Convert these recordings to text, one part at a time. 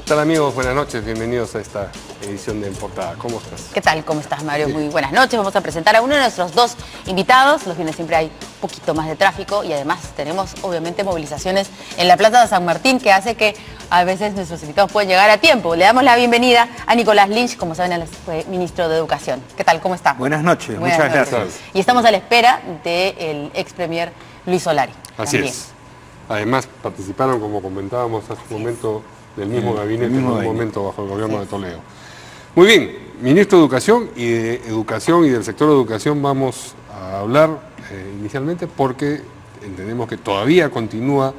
¿Qué tal, amigos? Buenas noches, bienvenidos a esta edición de En Portada. ¿Cómo estás? ¿Qué tal? ¿Cómo estás, Mario? Muy buenas noches. Vamos a presentar a uno de nuestros dos invitados. Los viernes siempre hay un poquito más de tráfico y además tenemos obviamente movilizaciones en la Plaza de San Martín que hace que a veces nuestros invitados pueden llegar a tiempo. Le damos la bienvenida a Nicolás Lynch, como saben, él fue ministro de Educación. ¿Qué tal? ¿Cómo está? Buenas noches, muchas gracias. Y estamos a la espera del ex premier Luis Solari. Así es. Además participaron, como comentábamos hace un momento, del mismo gabinete, en un momento bajo el gobierno de Toledo. Muy bien, ministro de Educación y del sector de educación vamos a hablar inicialmente porque entendemos que todavía continúa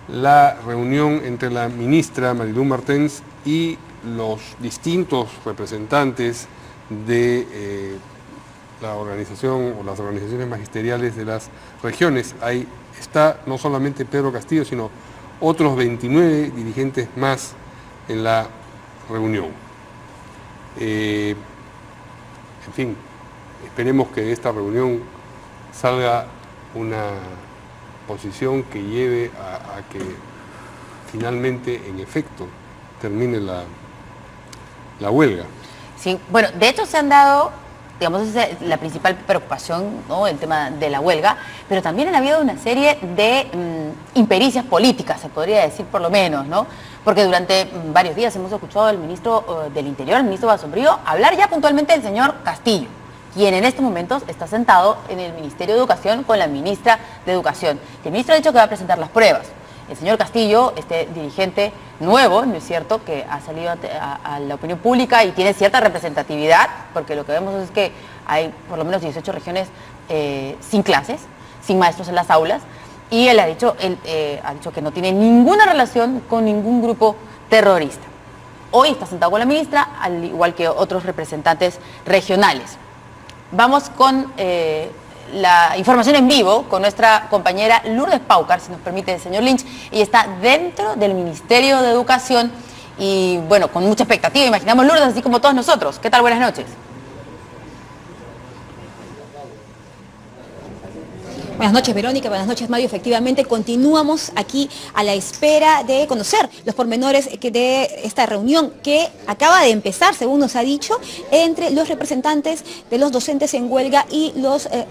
la reunión entre la ministra Marilú Martens y los distintos representantes de la organización o las organizaciones magisteriales de las regiones. Ahí está no solamente Pedro Castillo, sino otros 29 dirigentes más en la reunión. En fin, esperemos que de esta reunión salga una posición que lleve a que finalmente, en efecto, termine la huelga. Sí, bueno, de hecho se han dado, digamos, esa es la principal preocupación, ¿no?, el tema de la huelga, pero también ha habido una serie de impericias políticas, se podría decir por lo menos, ¿no? Porque durante varios días hemos escuchado al ministro del Interior, el ministro Basombrío, hablar ya puntualmente del señor Castillo, quien en estos momentos está sentado en el Ministerio de Educación con la ministra de Educación. El ministro ha dicho que va a presentar las pruebas. El señor Castillo, este dirigente nuevo, ¿no es cierto?, que ha salido a la opinión pública y tiene cierta representatividad, porque lo que vemos es que hay por lo menos 18 regiones sin clases, sin maestros en las aulas, y él ha dicho que no tiene ninguna relación con ningún grupo terrorista. Hoy está sentado con la ministra, al igual que otros representantes regionales. Vamos con la información en vivo con nuestra compañera Lourdes Paucar, si nos permite el señor Lynch. Ella está dentro del Ministerio de Educación y, bueno, con mucha expectativa, imaginamos, Lourdes, así como todos nosotros. ¿Qué tal? Buenas noches. Buenas noches, Verónica, buenas noches, Mario. Efectivamente, continuamos aquí a la espera de conocer los pormenores de esta reunión que acaba de empezar, según nos ha dicho, entre los representantes de los docentes en huelga y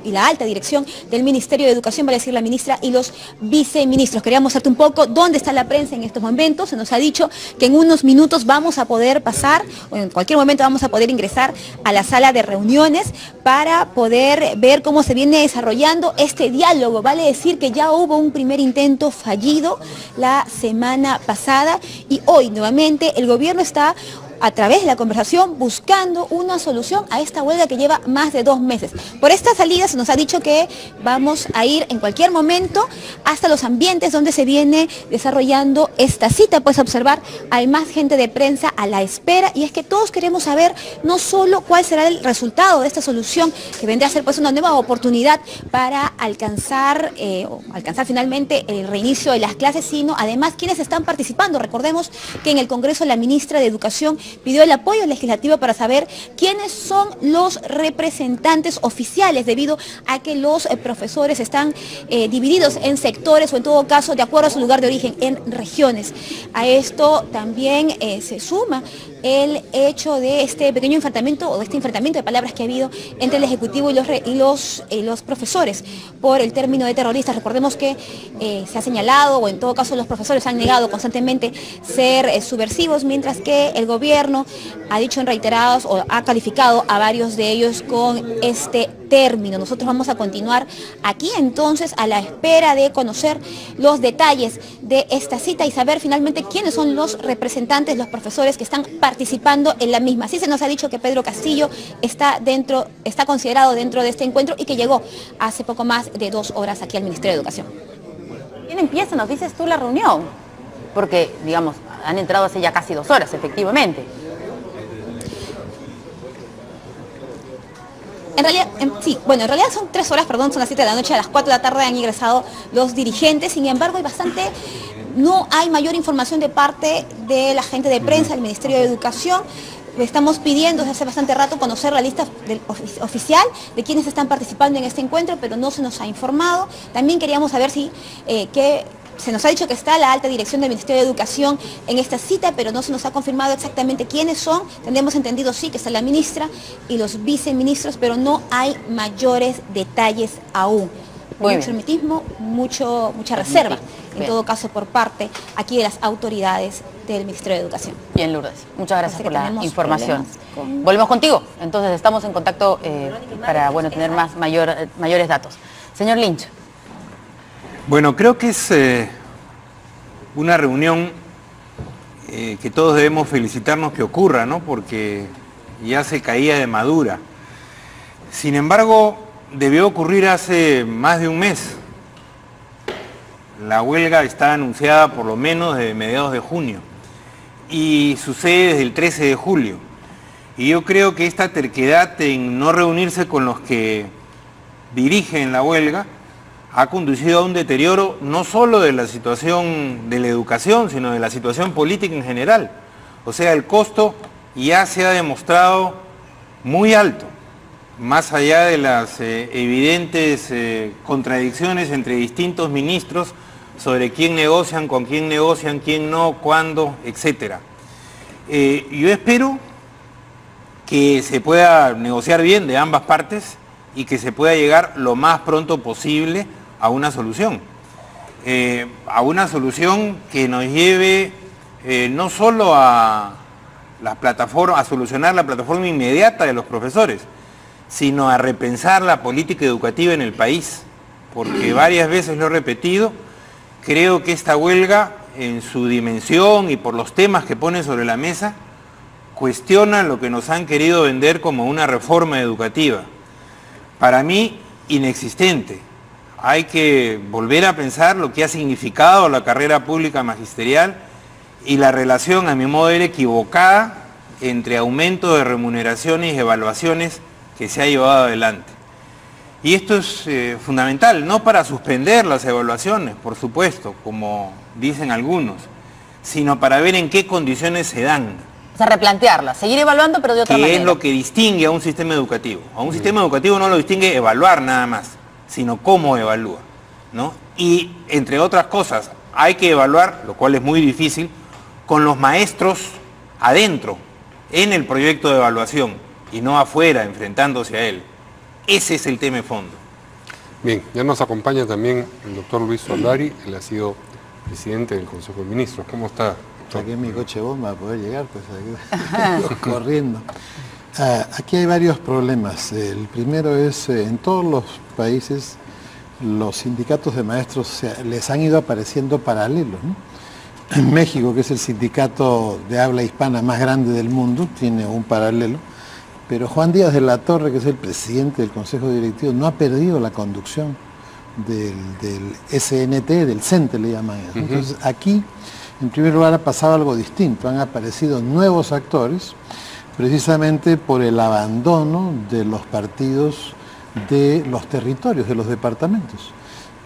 la alta dirección del Ministerio de Educación, vale decir la ministra y los viceministros. Queríamos mostrarte un poco dónde está la prensa en estos momentos. Se nos ha dicho que en unos minutos vamos a poder pasar, o en cualquier momento vamos a poder ingresar a la sala de reuniones para poder ver cómo se viene desarrollando este diálogo. Vale decir que ya hubo un primer intento fallido la semana pasada y hoy nuevamente el gobierno está a través de la conversación buscando una solución a esta huelga que lleva más de 2 meses. Por esta salida se nos ha dicho que vamos a ir en cualquier momento hasta los ambientes donde se viene desarrollando esta cita. Puedes observar, hay más gente de prensa a la espera y es que todos queremos saber no solo cuál será el resultado de esta solución, que vendrá a ser pues una nueva oportunidad para alcanzar finalmente el reinicio de las clases, sino además quienes están participando. Recordemos que en el Congreso la ministra de Educación pidió el apoyo legislativo para saber quiénes son los representantes oficiales, debido a que los profesores están divididos en sectores o en todo caso de acuerdo a su lugar de origen, en regiones. A esto también se suma el hecho de este pequeño enfrentamiento o de este enfrentamiento de palabras que ha habido entre el Ejecutivo y los profesores por el término de terroristas. Recordemos que se ha señalado, o en todo caso los profesores han negado constantemente ser subversivos, mientras que el gobierno ha dicho en reiterados o ha calificado a varios de ellos con este término. Nosotros vamos a continuar aquí entonces a la espera de conocer los detalles de esta cita y saber finalmente quiénes son los representantes, los profesores que están participando en la misma. Así se nos ha dicho que Pedro Castillo está considerado dentro de este encuentro y que llegó hace poco más de 2 horas aquí al Ministerio de Educación. ¿Quién empieza, nos dices tú, la reunión? Porque, digamos, han entrado hace ya casi 2 horas, efectivamente. En realidad, sí, bueno, en realidad son 3 horas, perdón, son las 7 de la noche, a las 4 de la tarde han ingresado los dirigentes. Sin embargo, no hay mayor información de parte de la gente de prensa del Ministerio de Educación. Estamos pidiendo desde hace bastante rato conocer la lista oficial de quienes están participando en este encuentro, pero no se nos ha informado. También queríamos saber si se nos ha dicho que está la alta dirección del Ministerio de Educación en esta cita, pero no se nos ha confirmado exactamente quiénes son. Tenemos entendido sí que está la ministra y los viceministros, pero no hay mayores detalles aún. Mucho hermetismo, mucha reserva, en todo caso por parte aquí de las autoridades del Ministerio de Educación. Bien, Lourdes, muchas gracias por la información. Volvemos contigo, entonces estamos en contacto para tener mayores datos. Señor Lynch. Bueno, creo que es una reunión que todos debemos felicitarnos que ocurra, ¿no? Porque ya se caía de madura. Sin embargo, debió ocurrir hace más de un mes. La huelga está anunciada por lo menos desde mediados de junio y sucede desde el 13 de julio. Y yo creo que esta terquedad en no reunirse con los que dirigen la huelga ha conducido a un deterioro no solo de la situación de la educación, sino de la situación política en general. O sea, el costo ya se ha demostrado muy alto, más allá de las evidentes contradicciones entre distintos ministros sobre quién negocian, con quién no, cuándo, etc. Yo espero que se pueda negociar bien de ambas partes y que se pueda llegar lo más pronto posible a una solución. Que nos lleve no solo a solucionar la plataforma inmediata de los profesores, sino a repensar la política educativa en el país, porque varias veces lo he repetido, creo que esta huelga en su dimensión y por los temas que pone sobre la mesa, cuestiona lo que nos han querido vender como una reforma educativa. Para mí, inexistente. Hay que volver a pensar lo que ha significado la carrera pública magisterial y la relación, a mi modo de ver, equivocada entre aumento de remuneraciones y evaluaciones que se ha llevado adelante. Y esto es fundamental, no para suspender las evaluaciones, por supuesto, como dicen algunos, sino para ver en qué condiciones se dan. O sea, replantearlas, seguir evaluando, pero de otra manera. Que es lo que distingue a un sistema educativo. A un sistema educativo no lo distingue evaluar nada más, sino cómo evalúa, ¿no? Y, entre otras cosas, hay que evaluar, lo cual es muy difícil, con los maestros adentro, en el proyecto de evaluación, y no afuera, enfrentándose a él. Ese es el tema de fondo. Bien, ya nos acompaña también el doctor Luis Soldari, él ha sido presidente del Consejo de Ministros. ¿Cómo está? Saqué mi coche bomba para poder llegar, pues aquí, corriendo. Aquí hay varios problemas. El primero es, en todos los países, los sindicatos de maestros les han ido apareciendo paralelos, ¿no? En México, que es el sindicato de habla hispana más grande del mundo, tiene un paralelo, pero Juan Díaz de la Torre, que es el presidente del Consejo Directivo, no ha perdido la conducción del SNT, del CENTE le llaman eso. Entonces aquí, en primer lugar, ha pasado algo distinto, han aparecido nuevos actores, precisamente por el abandono de los partidos de los territorios, de los departamentos.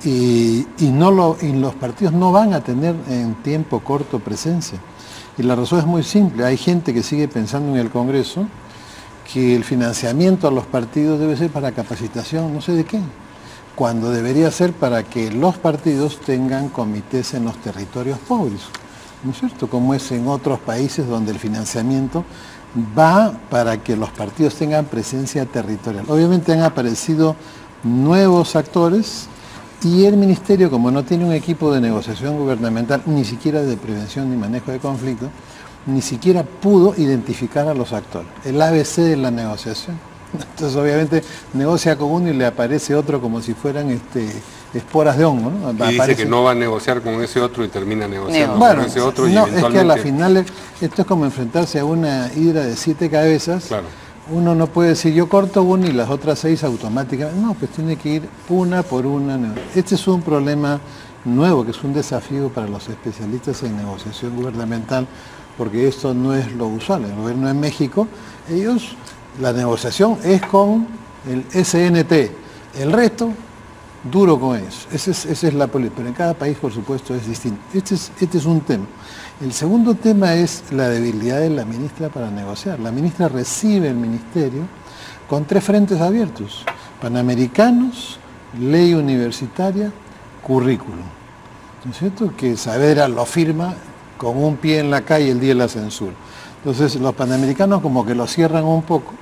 Y los partidos no van a tener en tiempo corto presencia. Y la razón es muy simple, hay gente que sigue pensando en el Congreso que el financiamiento a los partidos debe ser para capacitación, no sé de qué, cuando debería ser para que los partidos tengan comités en los territorios pobres, ¿no es cierto? Como es en otros países donde el financiamiento va para que los partidos tengan presencia territorial. Obviamente han aparecido nuevos actores y el Ministerio, como no tiene un equipo de negociación gubernamental, ni siquiera de prevención ni manejo de conflicto, ni siquiera pudo identificar a los actores, el ABC de la negociación. Entonces obviamente negocia con uno y le aparece otro como si fueran esporas de hongo, ¿no? Y dice que no va a negociar con ese otro y termina negociando bueno, con ese otro. No, y eventualmente... es que a la final esto es como enfrentarse a una hidra de 7 cabezas. Claro. Uno no puede decir yo corto una y las otras 6 automáticamente. No, pues tiene que ir una por una. Este es un problema nuevo, que es un desafío para los especialistas en negociación gubernamental, porque esto no es lo usual. El gobierno de México, la negociación es con el SNT, el resto duro con ellos. Esa es la política, pero en cada país, por supuesto, es distinto. Este es un tema. El segundo tema es la debilidad de la ministra para negociar. La ministra recibe el ministerio con 3 frentes abiertos: Panamericanos, ley universitaria, currículum. ¿no es cierto? Que Saavedra lo firma con un pie en la calle el día de la censura. Entonces los panamericanos como que lo cierran un poco,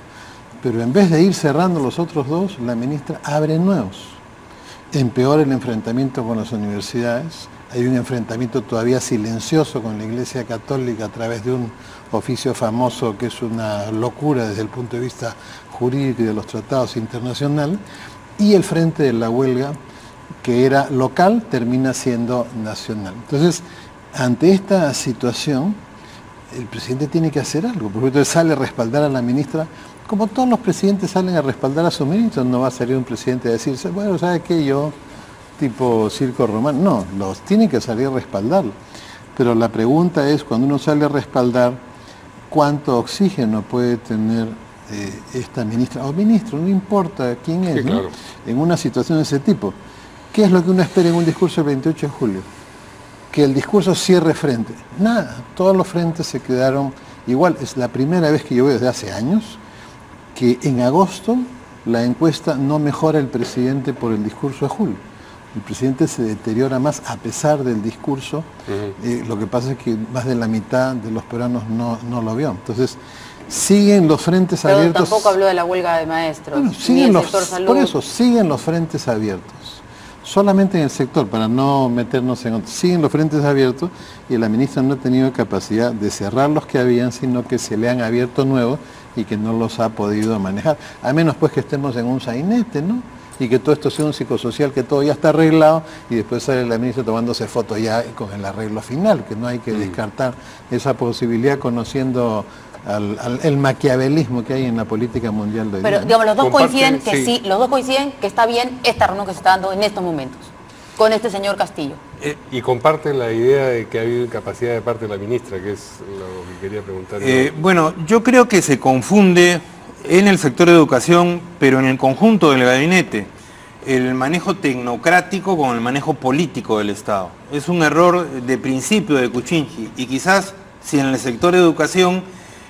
pero en vez de ir cerrando los otros dos, la ministra abre nuevos. Empeora el enfrentamiento con las universidades, hay un enfrentamiento todavía silencioso con la Iglesia Católica a través de un oficio famoso que es una locura desde el punto de vista jurídico y de los tratados internacionales, y el frente de la huelga, que era local, termina siendo nacional. Entonces, ante esta situación, el presidente tiene que hacer algo. Por ejemplo, sale a respaldar a la ministra, como todos los presidentes salen a respaldar a sus ministros. No va a salir un presidente a decirse, bueno, ¿sabe qué? Yo, tipo circo romano. No, los tienen que salir a respaldarlo. Pero la pregunta es, cuando uno sale a respaldar, ¿cuánto oxígeno puede tener esta ministra o ministro? No importa quién es, sí, ¿no? Claro. En una situación de ese tipo. ¿Qué es lo que uno espera en un discurso el 28 de julio? Que el discurso cierre frente. Nada, todos los frentes se quedaron igual. Es la primera vez que yo veo desde hace años que en agosto la encuesta no mejora el presidente por el discurso de julio. El presidente se deteriora más a pesar del discurso. Lo que pasa es que más de la mitad de los peruanos no lo vio. Entonces, siguen los frentes Pero abiertos. tampoco habló de la huelga de maestros, Bueno, ni del sector salud. por eso, siguen los frentes abiertos. Solamente en el sector, para no meternos en otros. Siguen los frentes abiertos y la ministra no ha tenido capacidad de cerrar los que habían, sino que se le han abierto nuevos y que no los ha podido manejar. A menos pues que estemos en un sainete, ¿no? Y que todo esto sea un psicosocial, que todo ya está arreglado y después sale la ministra tomándose fotos ya con el arreglo final, que no hay que descartar esa posibilidad conociendo el maquiavelismo que hay en la política mundial de hoy Pero día, ¿no? digamos, los dos Comparte, coinciden que sí. sí, los dos coinciden que está bien esta reunión que se está dando en estos momentos, con este señor Castillo. Y comparten la idea de que ha habido incapacidad de parte de la ministra, que es lo que quería preguntar. Bueno, yo creo que se confunde en el sector de educación, pero en el conjunto del gabinete, el manejo tecnocrático con el manejo político del Estado. Es un error de principio de Kuczynski, y quizás si en el sector de educación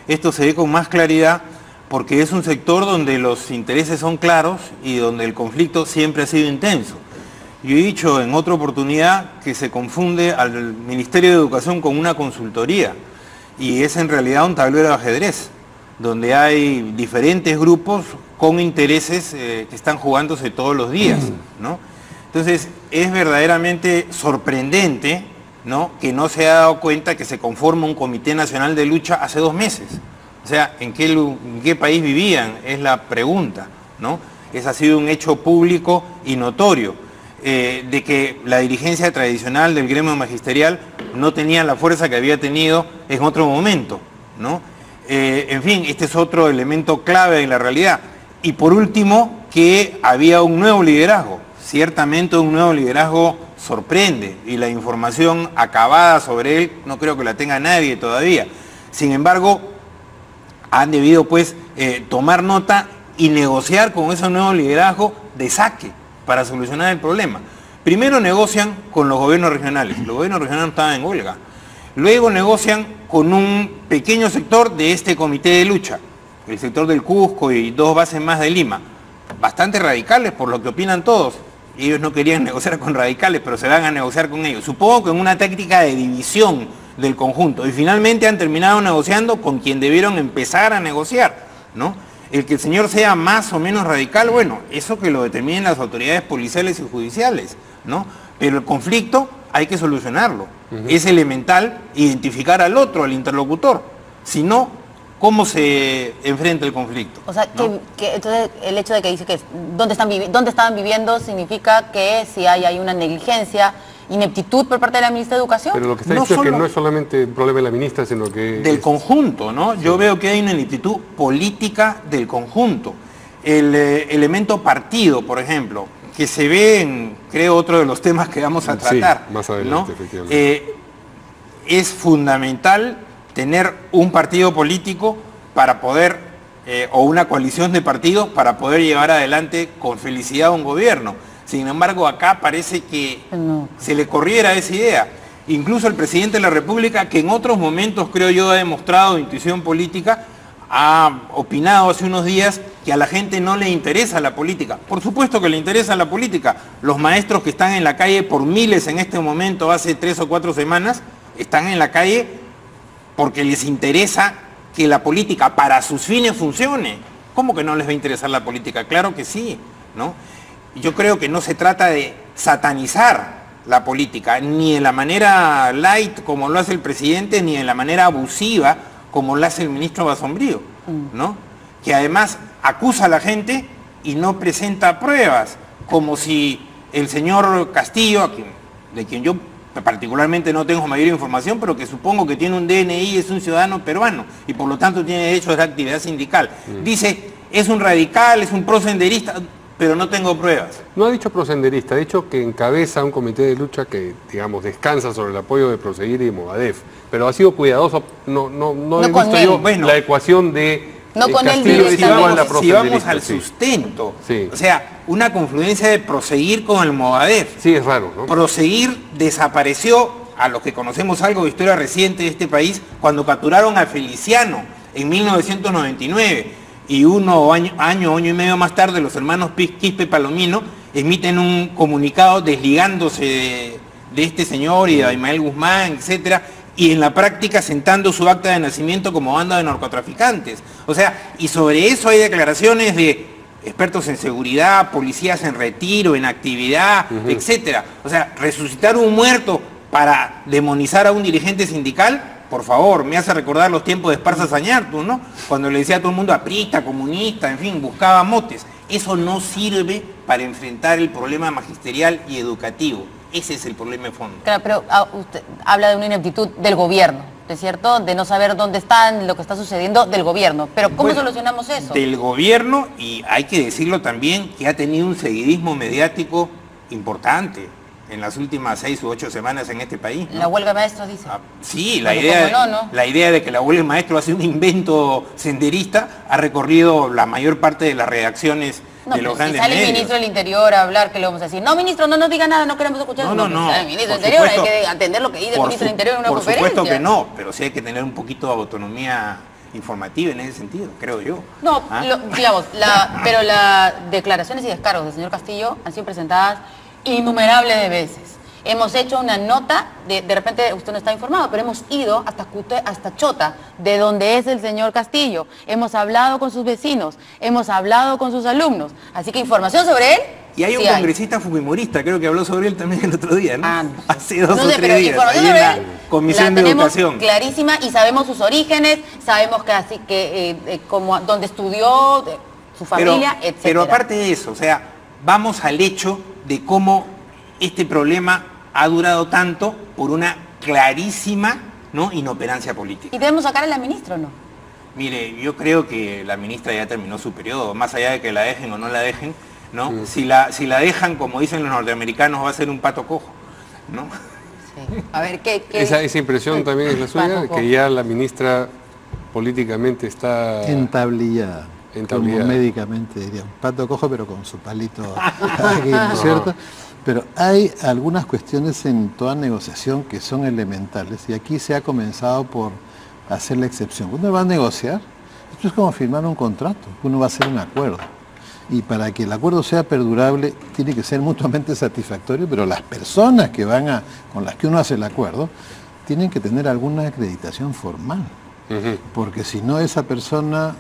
esto se ve con más claridad, porque es un sector donde los intereses son claros y donde el conflicto siempre ha sido intenso. Yo he dicho en otra oportunidad que se confunde al Ministerio de Educación con una consultoría, y es en realidad un tablero de ajedrez, donde hay diferentes grupos con intereses que están jugándose todos los días, ¿no? Entonces, es verdaderamente sorprendente, ¿no?, que no se haya dado cuenta que se conforma un Comité Nacional de Lucha hace 2 meses. O sea, ¿en qué país vivían? Es la pregunta, ¿no? Ese ha sido un hecho público y notorio, de que la dirigencia tradicional del gremio magisterial no tenía la fuerza que había tenido en otro momento, ¿no? En fin, este es otro elemento clave en la realidad. Y por último, que había un nuevo liderazgo. Ciertamente un nuevo liderazgo sorprende, y la información acabada sobre él no creo que la tenga nadie todavía. Sin embargo, han debido pues tomar nota y negociar con ese nuevo liderazgo de saque para solucionar el problema. Primero negocian con los gobiernos regionales. Los gobiernos regionales estaban en huelga. Luego negocian con un pequeño sector de este comité de lucha, el sector del Cusco y 2 bases más de Lima, bastante radicales por lo que opinan todos. Ellos no querían negociar con radicales, pero se van a negociar con ellos. Supongo que en una táctica de división del conjunto. Y finalmente han terminado negociando con quien debieron empezar a negociar, ¿no? El que el señor sea más o menos radical, bueno, eso que lo determinen las autoridades policiales y judiciales, ¿no? Pero el conflicto hay que solucionarlo. Es elemental identificar al otro, al interlocutor. Si no, ¿cómo se enfrenta el conflicto? O sea, ¿no? Entonces el hecho de que dice que dónde estaban viviendo significa que si hay una negligencia, ineptitud por parte de la ministra de Educación. Pero lo que está diciendo es que no es solamente un problema de la ministra, sino que... Del conjunto, ¿no? Yo veo que hay una ineptitud política del conjunto. El elemento partido, por ejemplo, que se ve en, creo, otro de los temas que vamos a tratar. Sí, más adelante, ¿no? efectivamente. Es fundamental tener un partido político para poder, o una coalición de partidos para poder llevar adelante con felicidad un gobierno. Sin embargo, acá parece que se le corriera esa idea. Incluso el presidente de la República, que en otros momentos, creo yo, ha demostrado intuición política, ha opinado hace unos días que a la gente no le interesa la política. Por supuesto que le interesa la política. Los maestros que están en la calle por miles en este momento, hace 3 o 4 semanas, están en la calle porque les interesa que la política para sus fines funcione. ¿Cómo que no les va a interesar la política? Claro que sí, ¿no? Yo creo que no se trata de satanizar la política, ni de la manera light como lo hace el presidente, ni de la manera abusiva como lo hace el ministro Basombrío, ¿no? Que además acusa a la gente y no presenta pruebas, como si el señor Castillo, de quien yo particularmente no tengo mayor información, pero que supongo que tiene un DNI, es un ciudadano peruano y por lo tanto tiene derecho a la actividad sindical. Dice, es un radical, es un prosenderista, pero no tengo pruebas. No ha dicho prosenderista, ha dicho que encabeza un comité de lucha que, digamos, descansa sobre el apoyo de Proseguir y de Movadef, pero ha sido cuidadoso, no he visto yo la ecuación de no con Castillo él, si vamos al sustento, sí. O sea, una confluencia de Proseguir con el Movadef. Sí, es raro, ¿no? Proseguir desapareció, a los que conocemos algo de historia reciente de este país, cuando capturaron a Feliciano en 1999 y año y medio más tarde los hermanos Quispe Palomino emiten un comunicado desligándose de este señor y de Abimael Guzmán, etcétera, y en la práctica sentando su acta de nacimiento como banda de narcotraficantes. O sea, y sobre eso hay declaraciones de expertos en seguridad, policías en retiro, en actividad, etcétera. O sea, resucitar un muerto para demonizar a un dirigente sindical, por favor, me hace recordar los tiempos de Esparza Sañartu, ¿no? Cuando le decía a todo el mundo aprista, comunista, en fin, buscaba motes. Eso no sirve para enfrentar el problema magisterial y educativo. Ese es el problema de fondo. Claro, pero usted habla de una ineptitud del gobierno, ¿es cierto? De no saber dónde están, lo que está sucediendo del gobierno. Pero ¿cómo solucionamos eso? Del gobierno, y hay que decirlo también, que ha tenido un seguidismo mediático importante en las últimas 6 u 8 semanas en este país, ¿no? La huelga de maestros, dice. Sí, bueno, la idea de que la huelga de maestros hace un invento senderista ha recorrido la mayor parte de las redacciones de los grandes medios. Si sale el ministro del Interior a hablar, ¿qué le vamos a decir? No, ministro, no nos diga nada, no queremos escuchar. No. El ministro del Interior, hay que atender lo que dice el ministro del Interior en una conferencia. Por supuesto que no, pero sí hay que tener un poquito de autonomía informativa en ese sentido, creo yo. No, digamos, pero las declaraciones y descargos del señor Castillo han sido presentadas innumerables de veces. Hemos hecho una nota, de repente usted no está informado, pero hemos ido hasta Chota, de donde es el señor Castillo. Hemos hablado con sus vecinos, hemos hablado con sus alumnos. Así que información sobre él. Y hay un congresista fujimorista, creo que habló sobre él también el otro día, ¿no? Hace 2 o 3 pero días. Información sobre él, Comisión de Educación. Clarísima y sabemos sus orígenes, sabemos dónde estudió, su familia, etc. Pero aparte de eso, o sea, vamos al hecho de cómo este problema ha durado tanto por una clarísima, ¿no?, inoperancia política. ¿Y debemos sacar a la ministra o no? Mire, yo creo que la ministra ya terminó su periodo, más allá de que la dejen o no la dejen, ¿no? Si la dejan, como dicen los norteamericanos, va a ser un pato cojo, ¿no? Sí. A ver, ¿qué? Esa impresión también es la suya, que ya la ministra políticamente está entablillada. Como médicamente dirían, pato cojo pero con su palito aquí, ¿no es cierto? Pero hay algunas cuestiones en toda negociación que son elementales y aquí se ha comenzado por hacer la excepción. Uno va a negociar, esto es como firmar un contrato, uno va a hacer un acuerdo y para que el acuerdo sea perdurable tiene que ser mutuamente satisfactorio, pero las personas que con las que uno hace el acuerdo tienen que tener alguna acreditación formal, porque si no esa persona,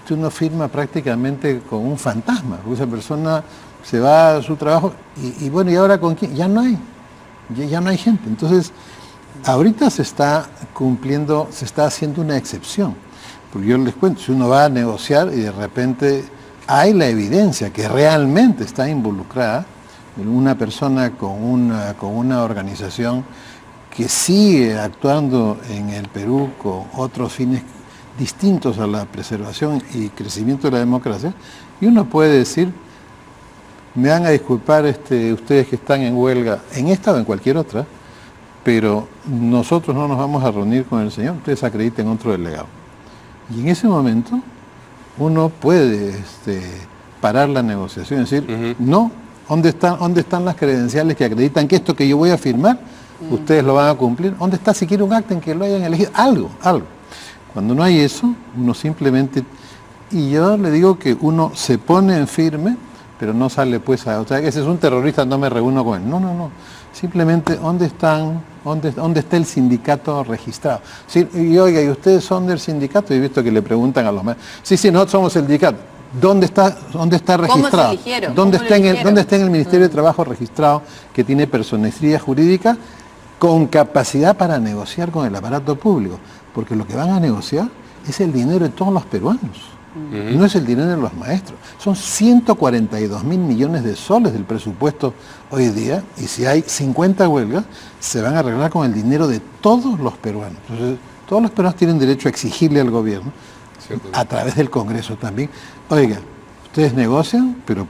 uno firma prácticamente con un fantasma, porque esa persona se va a su trabajo y bueno, ¿y ahora con quién? Ya no hay gente. Entonces, ahorita se está haciendo una excepción. Porque yo les cuento, si uno va a negociar y de repente hay la evidencia que realmente está involucrada una persona con una organización que sigue actuando en el Perú con otros fines distintos a la preservación y crecimiento de la democracia, y uno puede decir, me van a disculpar ustedes que están en huelga, en esta o en cualquier otra, pero nosotros no nos vamos a reunir con el señor, ustedes acrediten otro delegado. Y en ese momento uno puede parar la negociación y decir, no, ¿dónde están las credenciales que acreditan que esto que yo voy a firmar, ustedes lo van a cumplir? ¿Dónde está siquiera un acta en que lo hayan elegido? Algo. Cuando no hay eso, uno simplemente Y yo le digo que uno se pone en firme, pero no sale pues a... O sea, ese es un terrorista, no me reúno con él. No, no, no. Simplemente, ¿dónde está el sindicato registrado? Sí, y oiga, ¿y ustedes son del sindicato? Y he visto que le preguntan a los maestros. Sí, sí, nosotros somos el sindicato. ¿Dónde está registrado? ¿Cómo se eligieron? ¿Dónde está en el Ministerio de Trabajo registrado que tiene personería jurídica con capacidad para negociar con el aparato público? Porque lo que van a negociar es el dinero de todos los peruanos. No es el dinero de los maestros. Son 142.000 millones de soles del presupuesto hoy día, y si hay 50 huelgas, se van a arreglar con el dinero de todos los peruanos. Entonces, todos los peruanos tienen derecho a exigirle al gobierno, a través del Congreso también, oiga, ustedes negocian, pero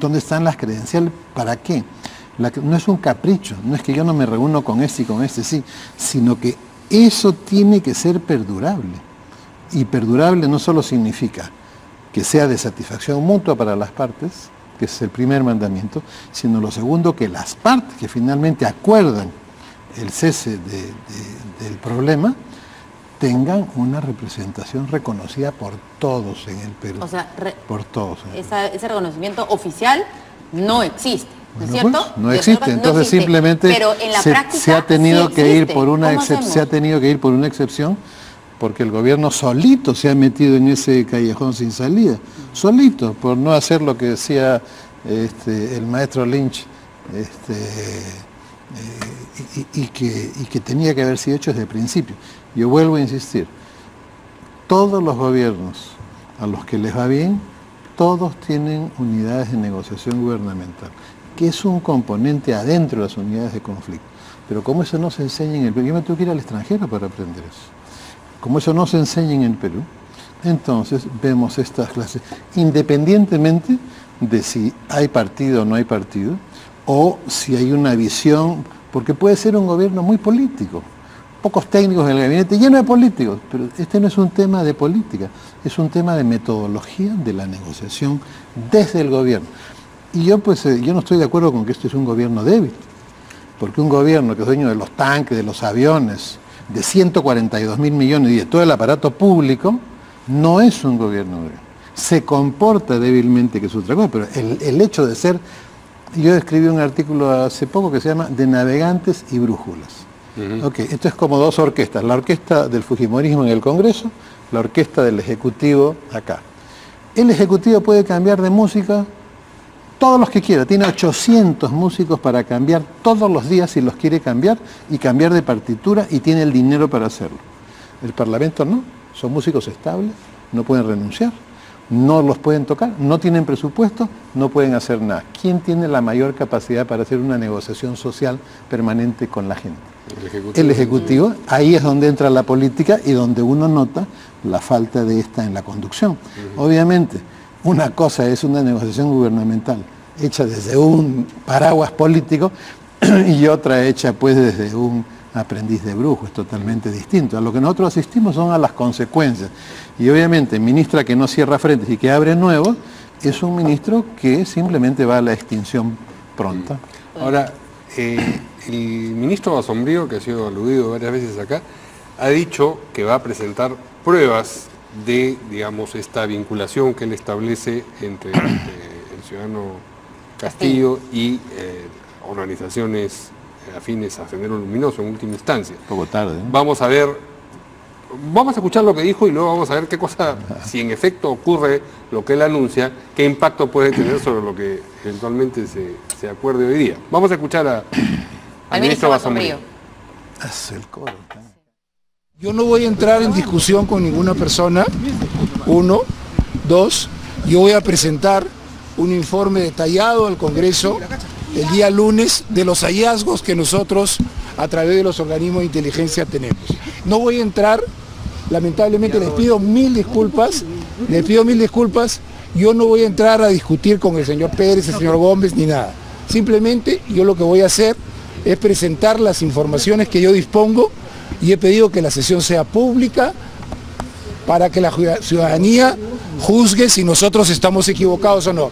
¿dónde están las credenciales? ¿Para qué? No es un capricho, no es que yo no me reúno con este y con este, sí, sino que eso tiene que ser perdurable. Y perdurable no solo significa que sea de satisfacción mutua para las partes, que es el primer mandamiento, sino lo segundo, que las partes que finalmente acuerdan el cese del problema tengan una representación reconocida por todos en el Perú. O sea, por todos. Ese reconocimiento oficial no existe, ¿no es cierto? Pues, no existe, entonces existe. Simplemente pero en la práctica se ha tenido sí que ir por una excepción, porque el gobierno solito se ha metido en ese callejón sin salida, solito, por no hacer lo que decía el maestro Lynch, y que tenía que haber sido hecho desde el principio. Yo vuelvo a insistir, todos los gobiernos a los que les va bien, todos tienen unidades de negociación gubernamental, que es un componente adentro de las unidades de conflicto. Pero como eso no se enseña en el Perú, yo me tengo que ir al extranjero para aprender eso. Como eso no se enseña en el Perú, entonces vemos estas clases, independientemente de si hay partido o no hay partido, o si hay una visión, porque puede ser un gobierno muy político, pocos técnicos en el gabinete, lleno de políticos, pero este no es un tema de política, es un tema de metodología de la negociación desde el gobierno. Y yo no estoy de acuerdo con que esto es un gobierno débil, porque un gobierno que es dueño de los tanques, de los aviones, de 142.000 millones y de todo el aparato público, no es un gobierno débil. Se comporta débilmente, que es otra cosa, pero el hecho de ser... Yo escribí un artículo hace poco que se llama De navegantes y brújulas. Okay, esto es como dos orquestas, la orquesta del fujimorismo en el Congreso, la orquesta del Ejecutivo acá. El Ejecutivo puede cambiar de música todos los que quiera, tiene 800 músicos para cambiar todos los días si los quiere cambiar, y cambiar de partitura, y tiene el dinero para hacerlo. El Parlamento no, son músicos estables, no pueden renunciar, no los pueden tocar, no tienen presupuesto, no pueden hacer nada. ¿Quién tiene la mayor capacidad para hacer una negociación social permanente con la gente? El Ejecutivo. Ahí es donde entra la política y donde uno nota la falta de esta en la conducción. Obviamente, una cosa es una negociación gubernamental hecha desde un paraguas político y otra hecha pues desde un aprendiz de brujo, es totalmente distinto. A lo que nosotros asistimos son a las consecuencias. Y obviamente, ministra que no cierra frentes y que abre nuevos, es un ministro que simplemente va a la extinción pronta. Ahora, el ministro Basombrío, que ha sido aludido varias veces acá, ha dicho que va a presentar pruebas de, digamos, esta vinculación que él establece entre el ciudadano Castillo y organizaciones afines a Sendero Luminoso en última instancia. Un poco tarde, ¿no? Vamos a ver, vamos a escuchar lo que dijo y luego vamos a ver qué cosa, si en efecto ocurre lo que él anuncia, qué impacto puede tener sobre lo que eventualmente se acuerde hoy día. Vamos a escuchar al ministro Basombrío. Yo no voy a entrar en discusión con ninguna persona, uno. Dos, yo voy a presentar un informe detallado al Congreso el día lunes de los hallazgos que nosotros a través de los organismos de inteligencia tenemos. No voy a entrar, lamentablemente les pido mil disculpas, yo no voy a entrar a discutir con el señor Pérez, el señor Gómez, ni nada. Simplemente yo lo que voy a hacer es presentar las informaciones que yo dispongo y he pedido que la sesión sea pública para que la ciudadanía juzgue si nosotros estamos equivocados o no.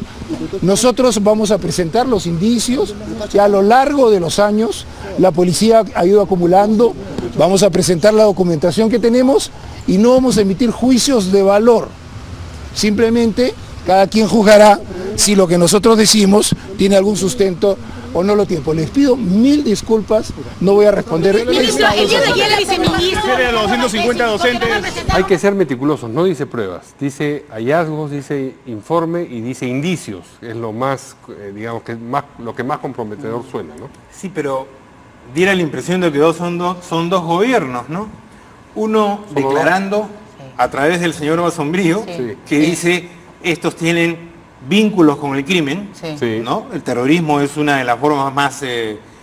Nosotros vamos a presentar los indicios que a lo largo de los años la policía ha ido acumulando, vamos a presentar la documentación que tenemos y no vamos a emitir juicios de valor Simplemente cada quien juzgará si lo que nosotros decimos tiene algún sustento o no lo tiene. Pues les pido 1000 disculpas, no voy a responder. Ministro, el día de ayer el viceministro de los 250 docentes. Hay que ser meticulosos, no dice pruebas, dice hallazgos, dice informe y dice indicios. Es lo más, digamos, que más, lo que más comprometedor suena, ¿no? Sí, pero diera la impresión de que son dos gobiernos, ¿no? Uno declarando a través del señor Basombrío, que dice estos tienen vínculos con el crimen, ¿no? El terrorismo es una de las formas más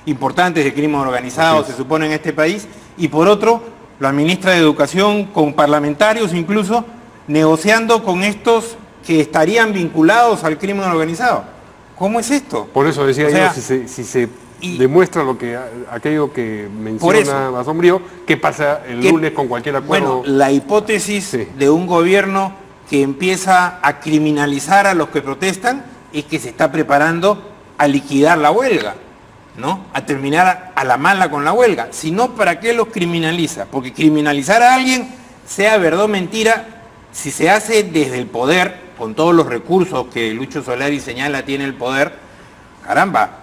importantes de crimen organizado, se supone, en este país, y por otro, la ministra de Educación, con parlamentarios incluso, negociando con estos que estarían vinculados al crimen organizado. ¿Cómo es esto? Por eso decía yo, si se demuestra aquello que menciona Basombrío, ¿qué pasa el lunes con cualquier acuerdo? Bueno, la hipótesis de un gobierno que empieza a criminalizar a los que protestan es que se está preparando a liquidar la huelga, ¿no? A terminar a la mala con la huelga. Si no, ¿para qué los criminaliza? Porque criminalizar a alguien, sea verdad o mentira, si se hace desde el poder, con todos los recursos que Lucho Solari señala tiene el poder, caramba,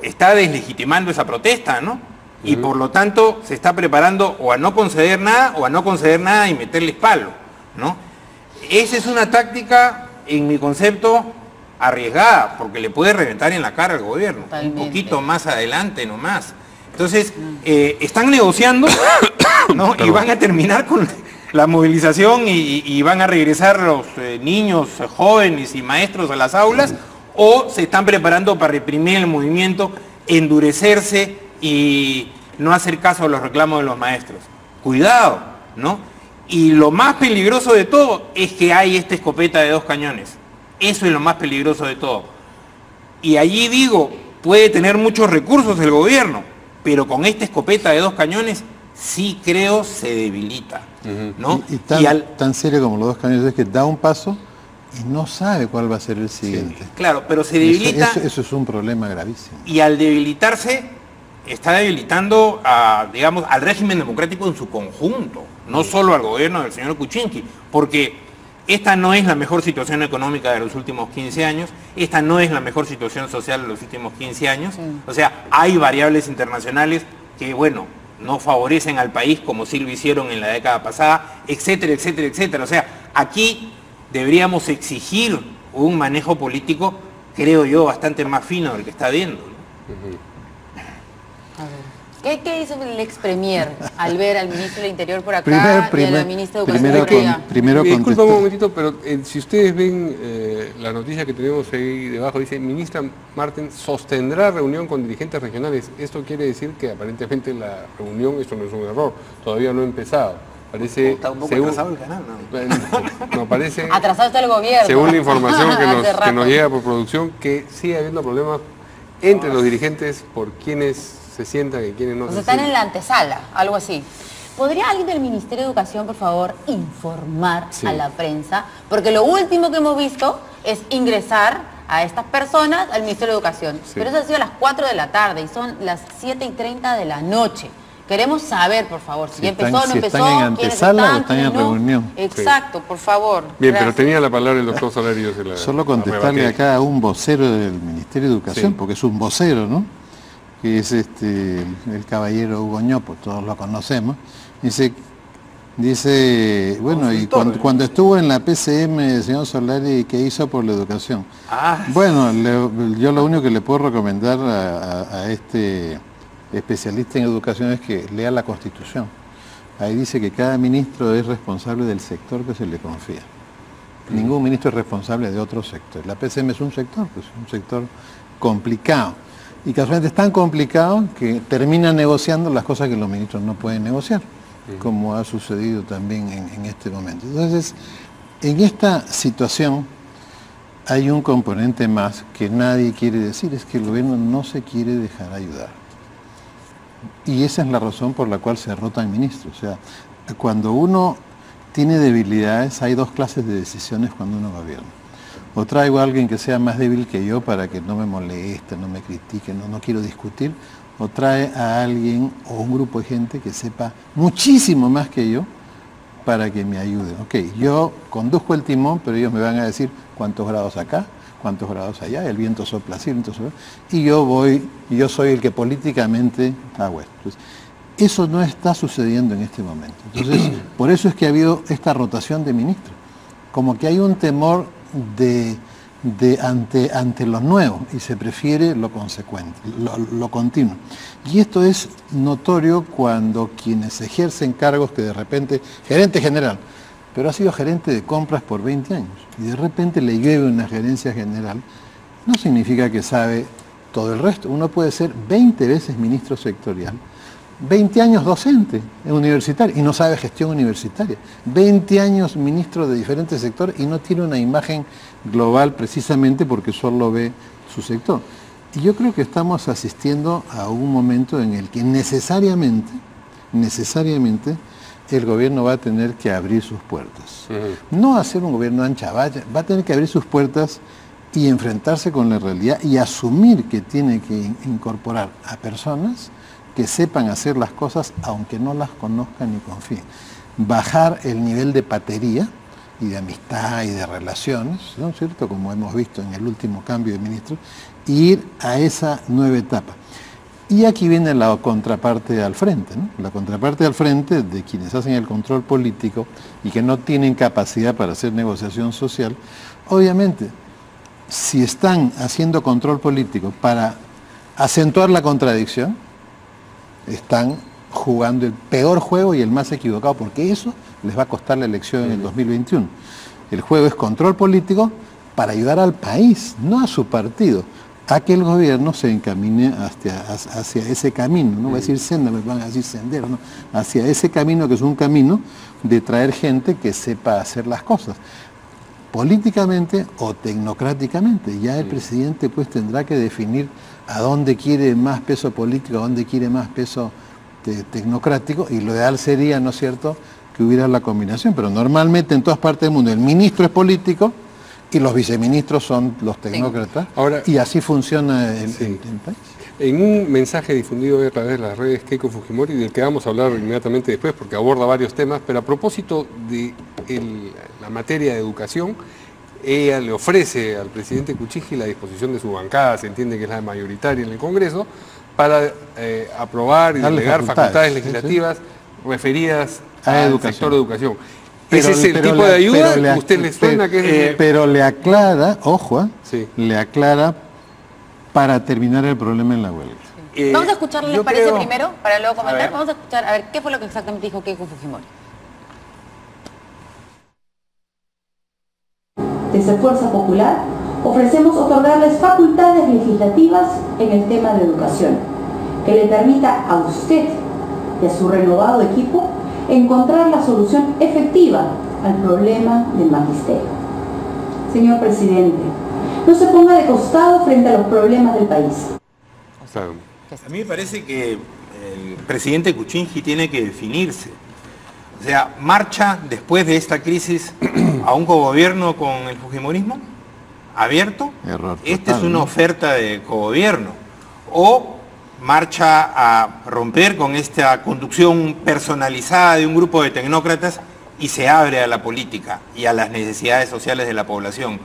está deslegitimando esa protesta, ¿no? Y por lo tanto se está preparando o a no conceder nada y meterles palo, ¿no? Esa es una táctica, en mi concepto, arriesgada, porque le puede reventar en la cara al gobierno. Totalmente. Un poquito más adelante nomás. Entonces, están negociando, ¿no? Y van a terminar con la movilización y van a regresar los niños, jóvenes y maestros a las aulas, o se están preparando para reprimir el movimiento, endurecerse y no hacer caso a los reclamos de los maestros. Cuidado, ¿no? Y lo más peligroso de todo es que hay esta escopeta de 2 cañones. Eso es lo más peligroso de todo. Y allí digo, puede tener muchos recursos el gobierno, pero con esta escopeta de 2 cañones sí creo se debilita, ¿no? Y tan serio como los 2 cañones es que da un paso y no sabe cuál va a ser el siguiente. Claro, pero se debilita. Eso es un problema gravísimo. Y al debilitarse, está debilitando digamos, al régimen democrático en su conjunto, no solo al gobierno del señor Kuczynski, porque esta no es la mejor situación económica de los últimos 15 años, esta no es la mejor situación social de los últimos 15 años, o sea, hay variables internacionales que, bueno, no favorecen al país como sí lo hicieron en la década pasada, etcétera, etcétera, etcétera. O sea, aquí deberíamos exigir un manejo político, creo yo, bastante más fino del que está habiendo, ¿no? ¿Qué hizo el ex premier al ver al ministro del Interior por acá y a la ministra de Educación? Disculpa un momentito, pero si ustedes ven la noticia que tenemos ahí debajo, dice: ministra Martens sostendrá reunión con dirigentes regionales. Esto quiere decir que aparentemente la reunión, esto no es un error, todavía no ha empezado. Parece, está un poco atrasado el canal, ¿no? No, parece, atrasado está el gobierno. Según la información que nos llega por producción, que sigue habiendo problemas entre los dirigentes por quienes se sientan y quienes no se están sientan. en la antesala, algo así. ¿Podría alguien del Ministerio de Educación, por favor, informar a la prensa? Porque lo último que hemos visto es ingresar a estas personas al Ministerio de Educación. Pero eso ha sido a las 4 de la tarde y son las 7:30 de la noche. Queremos saber, por favor, si ya empezó o no empezó, están en antesala o están en reunión. Exacto, por favor. Bien, gracias. Pero tenía la palabra el doctor Solari. Solo contestarle acá a un vocero del Ministerio de Educación, porque es un vocero, ¿no? Que es el caballero Hugo Ñopo, todos lo conocemos. Dice, bueno, y cuando estuvo en la PCM el señor Solari, ¿qué hizo por la educación? Bueno, yo lo único que le puedo recomendar a este especialista en educación es que lea la Constitución. Ahí dice que cada ministro es responsable del sector que se le confía. Ningún ministro es responsable de otro sector. La PCM es un sector, pues un sector complicado. Y casualmente es tan complicado que termina negociando las cosas que los ministros no pueden negociar, como ha sucedido también en este momento. Entonces, en esta situación hay un componente más que nadie quiere decir, es que el gobierno no se quiere dejar ayudar. Y esa es la razón por la cual se rotan ministros. O sea, cuando uno tiene debilidades, hay 2 clases de decisiones cuando uno gobierna. O traigo a alguien que sea más débil que yo para que no me moleste, no me critique, no quiero discutir, o trae a alguien o un grupo de gente que sepa muchísimo más que yo para que me ayuden. Ok, yo conduzco el timón, pero ellos me van a decir cuántos grados acá, cuántos grados allá, el viento sopla así, el viento sopla, y yo soy el que políticamente hago esto. Entonces, eso no está sucediendo en este momento. Entonces, por eso es que ha habido esta rotación de ministros. Como que hay un temor ante lo nuevo y se prefiere lo consecuente, lo continuo. Y esto es notorio cuando quienes ejercen cargos que de repente, gerente general, pero ha sido gerente de compras por 20 años y de repente le llueve una gerencia general, no significa que sabe todo el resto. Uno puede ser 20 veces ministro sectorial, 20 años docente universitario y no sabe gestión universitaria, 20 años ministro de diferentes sectores y no tiene una imagen global precisamente porque solo ve su sector. Y yo creo que estamos asistiendo a un momento en el que necesariamente el gobierno va a tener que abrir sus puertas. No hacer un gobierno ancha valla, va a tener que abrir sus puertas y enfrentarse con la realidad y asumir que tiene que incorporar a personas que sepan hacer las cosas aunque no las conozcan ni confíen. Bajar el nivel de patería y de amistad y de relaciones, ¿no es cierto?, como hemos visto en el último cambio de ministro, e ir a esa nueva etapa. Y aquí viene la contraparte al frente, ¿no? La contraparte al frente de quienes hacen el control político y que no tienen capacidad para hacer negociación social. Obviamente, si están haciendo control político para acentuar la contradicción, están jugando el peor juego y el más equivocado, porque eso les va a costar la elección en el 2021. El juego es control político para ayudar al país, no a su partido, a que el gobierno se encamine hacia ese camino, no voy a decir senda, me van a decir sendero, no, hacia ese camino que es un camino de traer gente que sepa hacer las cosas, políticamente o tecnocráticamente. Ya el presidente pues tendrá que definir a dónde quiere más peso político, a dónde quiere más peso tecnocrático, y lo ideal sería, ¿no es cierto?, que hubiera la combinación, pero normalmente en todas partes del mundo el ministro es político y los viceministros son los tecnócratas. Ahora, y así funciona el país. En un mensaje difundido a través de las redes Keiko Fujimori, del que vamos a hablar inmediatamente después porque aborda varios temas, pero a propósito de la materia de educación, ella le ofrece al presidente Kuczynski la disposición de su bancada, se entiende que es la mayoritaria en el Congreso, para aprobar y delegar facultades legislativas referidas al sector de educación. ¿Ese es el tipo de ayuda que usted le suena que es? Pero le aclara, ojo, le aclara para terminar el problema en la huelga. Vamos a escuchar, ¿les parece primero? Para luego comentar. Vamos a escuchar, a ver, ¿qué fue lo que exactamente dijo Keiko Fujimori? Desde Fuerza Popular ofrecemos otorgarles facultades legislativas en el tema de educación, que le permita a usted y a su renovado equipo encontrar la solución efectiva al problema del magisterio. Señor presidente, no se ponga de costado frente a los problemas del país. A mí me parece que el presidente Kuczynski tiene que definirse. O sea, ¿marcha después de esta crisis a un cogobierno con el fujimorismo? ¿Abierto? Error total, Esta es una oferta de cogobierno. ¿O marcha a romper con esta conducción personalizada de un grupo de tecnócratas y se abre a la política y a las necesidades sociales de la población,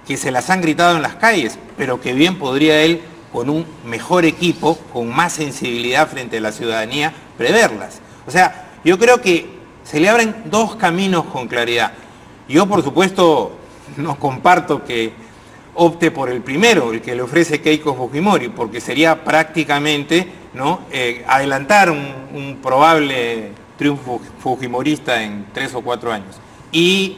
que se las han gritado en las calles, pero que bien podría él, con un mejor equipo, con más sensibilidad frente a la ciudadanía, preverlas? O sea, yo creo que se le abren dos caminos con claridad. Yo, por supuesto, no comparto que opte por el primero, el que le ofrece Keiko Fujimori, porque sería prácticamente, ¿no?, adelantar un probable triunfo fujimorista en 3 o 4 años. Y,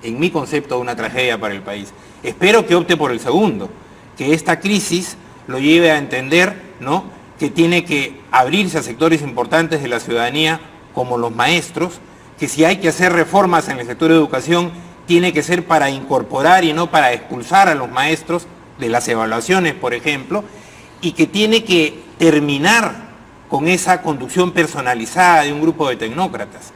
en mi concepto, una tragedia para el país. Espero que opte por el segundo, que esta crisis lo lleve a entender, ¿no?, que tiene que abrirse a sectores importantes de la ciudadanía, como los maestros, que si hay que hacer reformas en el sector de educación, tiene que ser para incorporar y no para expulsar a los maestros de las evaluaciones, por ejemplo, y que tiene que terminar con esa conducción personalizada de un grupo de tecnócratas.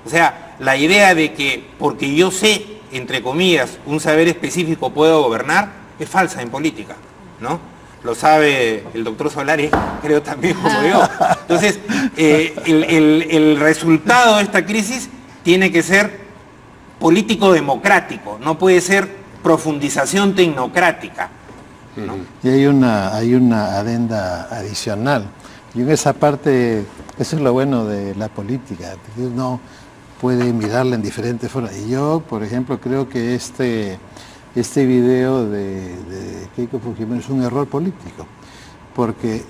O sea, la idea de que porque yo sé, entre comillas, un saber específico puedo gobernar, es falsa en política, ¿no? Lo sabe el doctor Solari, creo también como yo. Entonces, el resultado de esta crisis tiene que ser político democrático, no puede ser profundización tecnocrática, ¿no? Y hay una adenda adicional. Y en esa parte, eso es lo bueno de la política, uno puede mirarla en diferentes formas. Y yo, por ejemplo, creo que este video de Keiko Fujimori es un error político, porque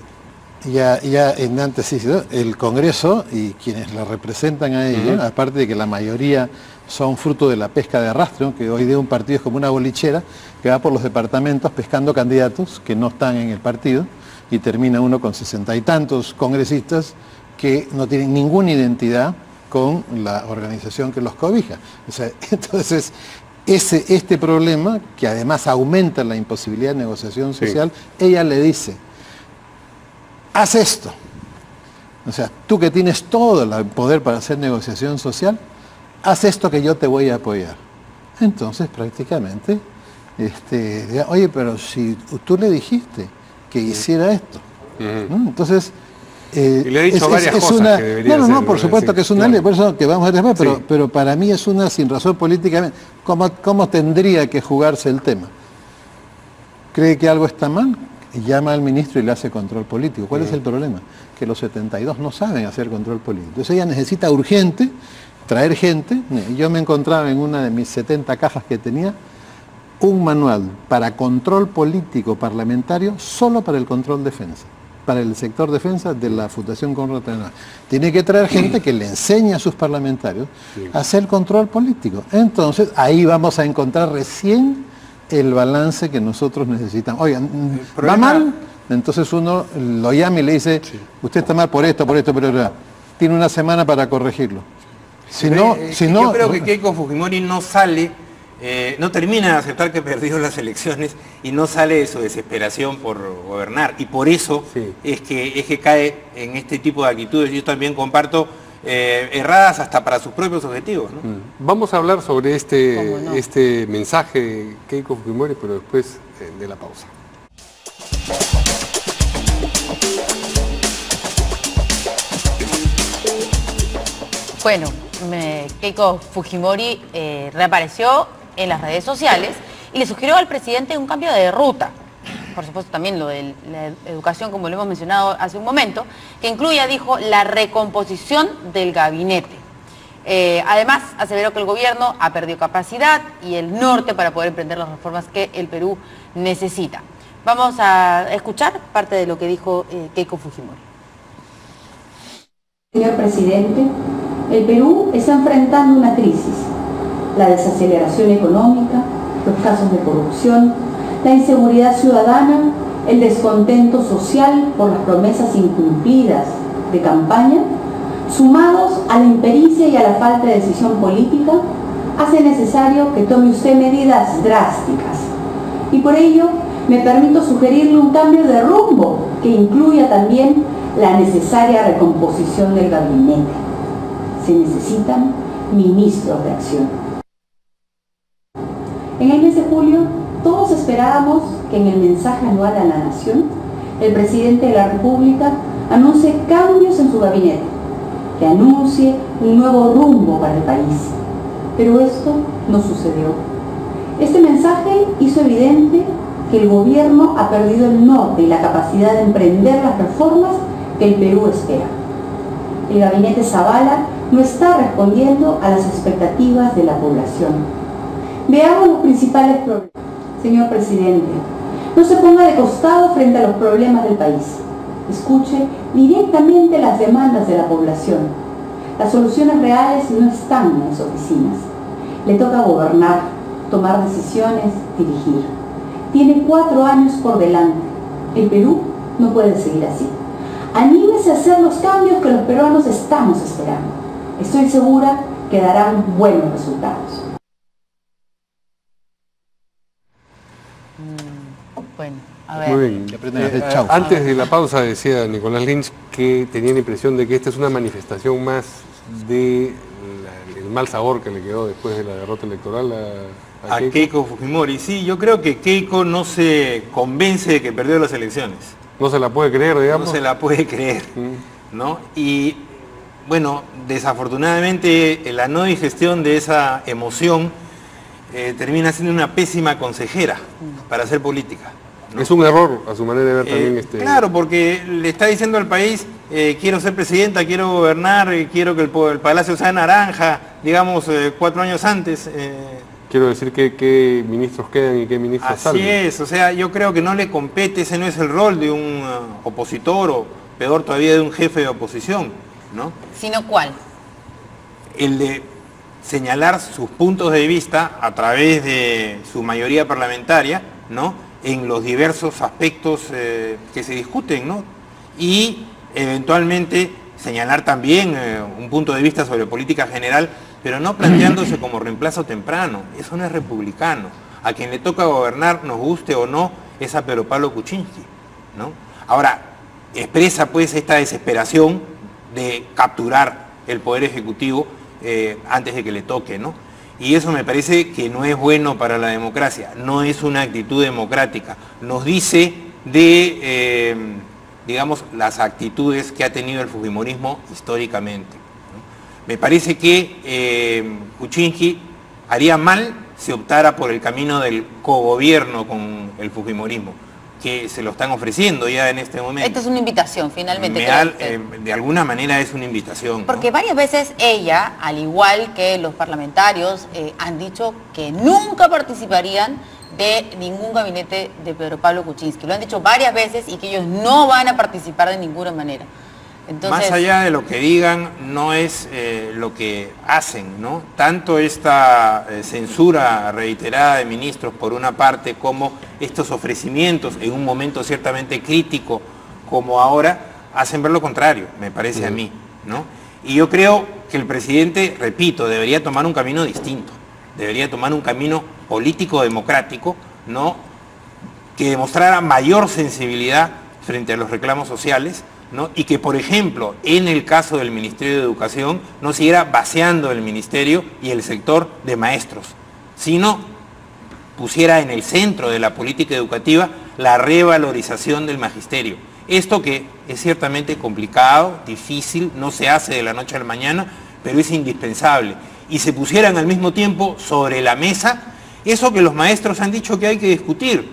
ya en antes el Congreso y quienes la representan a ella, aparte de que la mayoría son fruto de la pesca de arrastre, ¿no? Que hoy día un partido es como una bolichera que va por los departamentos pescando candidatos que no están en el partido, y termina uno con 60 y tantos congresistas que no tienen ninguna identidad con la organización que los cobija. O sea, entonces, este problema, que además aumenta la imposibilidad de negociación social, ella le dice, haz esto. O sea, tú que tienes todo el poder para hacer negociación social, haz esto que yo te voy a apoyar. Entonces, prácticamente, oye, pero si tú le dijiste que hiciera esto, ¿no? Entonces, y le he dicho varias cosas que debería hacer. No, por supuesto que es una ley, por eso que vamos a ver después, pero para mí es una sin razón políticamente. ¿Cómo tendría que jugarse el tema? ¿Cree que algo está mal? Llama al ministro y le hace control político. ¿Cuál es el problema? Que los 72 no saben hacer control político. Entonces ella necesita urgente traer gente. Yo me encontraba en una de mis 70 cajas que tenía un manual para control político parlamentario solo para el control defensa, para el sector defensa de la Fundación Konrad Adenauer. Tiene que traer gente que le enseñe a sus parlamentarios a hacer control político. Entonces ahí vamos a encontrar recién el balance que nosotros necesitamos. Oigan, ¿va mal? Entonces uno lo llama y le dice, usted está mal por esto, pero tiene una semana para corregirlo. Yo creo que Keiko Fujimori no sale, no termina de aceptar que perdió las elecciones y no sale de su desesperación por gobernar. Y por eso es que cae en este tipo de actitudes. Yo también comparto erradas hasta para sus propios objetivos, ¿no? Vamos a hablar sobre este mensaje de Keiko Fujimori, pero después de la pausa. Bueno, Keiko Fujimori reapareció en las redes sociales y le sugirió al presidente un cambio de ruta. Por supuesto también lo de la educación, como lo hemos mencionado hace un momento, que incluya, dijo, la recomposición del gabinete. Además, aseveró que el gobierno ha perdido capacidad y el norte para poder emprender las reformas que el Perú necesita. Vamos a escuchar parte de lo que dijo Keiko Fujimori. Señor presidente, el Perú está enfrentando una crisis, la desaceleración económica, los casos de corrupción, la inseguridad ciudadana, el descontento social por las promesas incumplidas de campaña, sumados a la impericia y a la falta de decisión política, hace necesario que tome usted medidas drásticas. Y por ello, me permito sugerirle un cambio de rumbo que incluya también la necesaria recomposición del gabinete. Se necesitan ministros de acción. En el mes de julio, todos esperábamos que en el mensaje anual a la Nación, el presidente de la República anuncie cambios en su gabinete, que anuncie un nuevo rumbo para el país. Pero esto no sucedió. Este mensaje hizo evidente que el gobierno ha perdido el norte y la capacidad de emprender las reformas que el Perú espera. El gabinete Zavala no está respondiendo a las expectativas de la población. Veamos los principales problemas. Señor presidente, no se ponga de costado frente a los problemas del país. Escuche directamente las demandas de la población. Las soluciones reales no están en las oficinas. Le toca gobernar, tomar decisiones, dirigir. Tiene 4 años por delante. El Perú no puede seguir así. Anímese a hacer los cambios que los peruanos estamos esperando. Estoy segura que darán buenos resultados. Bueno, a ver. Muy bien. Antes de la pausa decía Nicolás Lynch que tenía la impresión de que esta es una manifestación más del mal sabor que le quedó después de la derrota electoral a Keiko Fujimori. Sí, yo creo que Keiko no se convence de que perdió las elecciones. No se la puede creer, digamos. No se la puede creer, ¿no? Y bueno, desafortunadamente la no digestión de esa emoción termina siendo una pésima consejera para hacer política, ¿no? Es un error, a su manera de ver también. Claro, porque le está diciendo al país, quiero ser presidenta, quiero gobernar, quiero que el palacio sea naranja, digamos, 4 años antes. Quiero decir qué ministros quedan y qué ministros salen. Así es, o sea, yo creo que no le compete, ese no es el rol de un opositor, o peor todavía de un jefe de oposición, ¿no? ¿Sino cuál? El de señalar sus puntos de vista a través de su mayoría parlamentaria, ¿no? En los diversos aspectos que se discuten, ¿no? Y eventualmente señalar también un punto de vista sobre política general, pero no planteándose como reemplazo temprano. Eso no es republicano. A quien le toca gobernar, nos guste o no, es a Pedro Pablo Kuczynski, ¿no? Ahora, expresa pues esta desesperación de capturar el Poder Ejecutivo antes de que le toque, ¿no? Y eso me parece que no es bueno para la democracia, no es una actitud democrática. Nos dice de, digamos, las actitudes que ha tenido el fujimorismo históricamente, ¿no? Me parece que Kuczynski haría mal si optara por el camino del cogobierno con el fujimorismo, que se lo están ofreciendo ya en este momento. Esta es una invitación, finalmente. De alguna manera es una invitación, porque, ¿no?, varias veces ella, al igual que los parlamentarios, han dicho que nunca participarían de ningún gabinete de Pedro Pablo Kuczynski. Lo han dicho varias veces y que ellos no van a participar de ninguna manera. Entonces, más allá de lo que digan, no es lo que hacen, ¿no? Tanto esta censura reiterada de ministros por una parte, como estos ofrecimientos en un momento ciertamente crítico como ahora, hacen ver lo contrario, me parece a mí, ¿no? Y yo creo que el presidente, repito, debería tomar un camino distinto, debería tomar un camino político-democrático, ¿no?, que demostrara mayor sensibilidad frente a los reclamos sociales, ¿no? Y que, por ejemplo, en el caso del Ministerio de Educación, no siguiera vaciando el ministerio y el sector de maestros, sino pusiera en el centro de la política educativa la revalorización del magisterio. Esto que es ciertamente complicado, difícil, no se hace de la noche a la mañana, pero es indispensable. Y se pusieran al mismo tiempo sobre la mesa eso que los maestros han dicho que hay que discutir.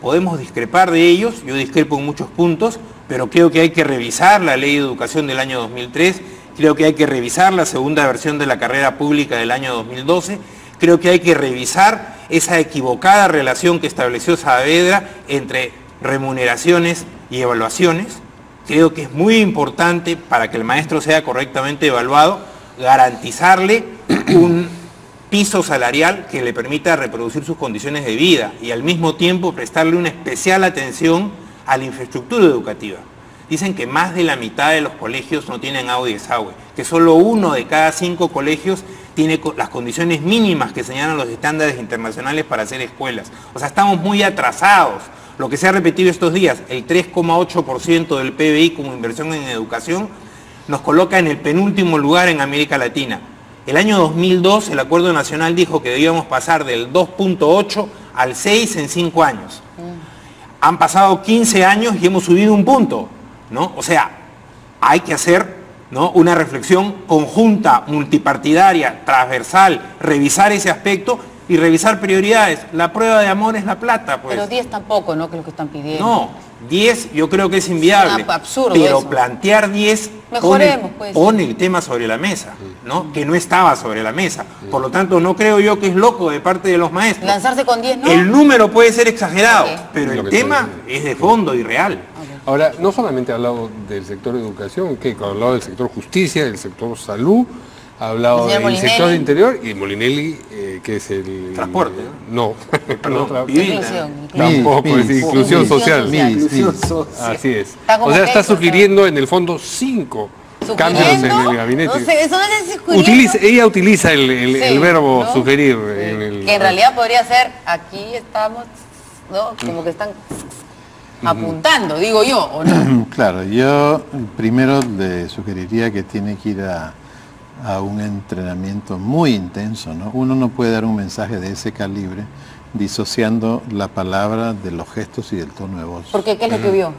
Podemos discrepar de ellos, yo discrepo en muchos puntos, pero creo que hay que revisar la Ley de Educación del año 2003, creo que hay que revisar la segunda versión de la carrera pública del año 2012, creo que hay que revisar esa equivocada relación que estableció Saavedra entre remuneraciones y evaluaciones. Creo que es muy importante, para que el maestro sea correctamente evaluado, garantizarle un piso salarial que le permita reproducir sus condiciones de vida y al mismo tiempo prestarle una especial atención a la infraestructura educativa. Dicen que más de la mitad de los colegios no tienen agua y desagüe, que solo 1 de cada 5 colegios tiene las condiciones mínimas que señalan los estándares internacionales para hacer escuelas. O sea, estamos muy atrasados. Lo que se ha repetido estos días, el 3,8% del PBI como inversión en educación, nos coloca en el penúltimo lugar en América Latina. El año 2002 el Acuerdo Nacional dijo que debíamos pasar del 2,8 al 6 en 5 años. Han pasado 15 años y hemos subido 1 punto, ¿no? O sea, hay que hacer, ¿no?, una reflexión conjunta, multipartidaria, transversal, revisar ese aspecto y revisar prioridades. La prueba de amor es la plata, pues. Pero 10 tampoco, ¿no?, que es lo que están pidiendo. No, 10 yo creo que es inviable. Es absurdo pero eso. Plantear 10 pone el tema sobre la mesa, ¿no?, que no estaba sobre la mesa. Por lo tanto, no creo yo que es loco de parte de los maestros. Lanzarse con 10, ¿no? El número puede ser exagerado, pero el tema es de fondo y real. Ahora, no solamente ha hablado del sector de educación, que ha hablado del sector justicia, del sector salud, ha hablado del sector interior y Molinelli, que es el... Transporte, ¿no? Inclusión. Tampoco, es inclusión social. Así es. O sea, está sugiriendo en el fondo 5 cambios en el gabinete. No sé, eso no es sugiriendo. Ella utiliza el verbo, ¿no?, sugerir. Que en realidad podría ser, aquí estamos, ¿no?, como que están apuntando, digo yo, ¿o no? Claro, yo primero le sugeriría que tiene que ir a un entrenamiento muy intenso, ¿no? Uno no puede dar un mensaje de ese calibre disociando la palabra de los gestos y del tono de voz. ¿Por qué? ¿Qué es lo que vio?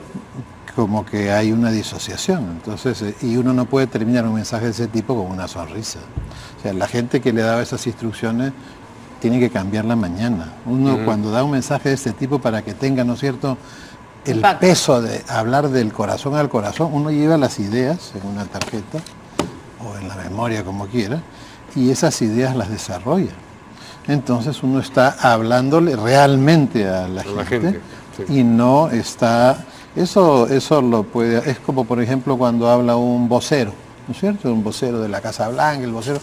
Como que hay una disociación, entonces, y uno no puede terminar un mensaje de ese tipo con una sonrisa. O sea, la gente que le daba esas instrucciones tiene que cambiarla mañana. Uno cuando da un mensaje de este tipo para que tenga, ¿no es cierto?, el peso de hablar del corazón al corazón, uno lleva las ideas en una tarjeta o en la memoria, como quiera, y esas ideas las desarrolla. Entonces uno está hablándole realmente a la gente sí. Y no está... Eso lo puede... Es como, por ejemplo, cuando habla un vocero, ¿no es cierto? Un vocero de la Casa Blanca, el vocero...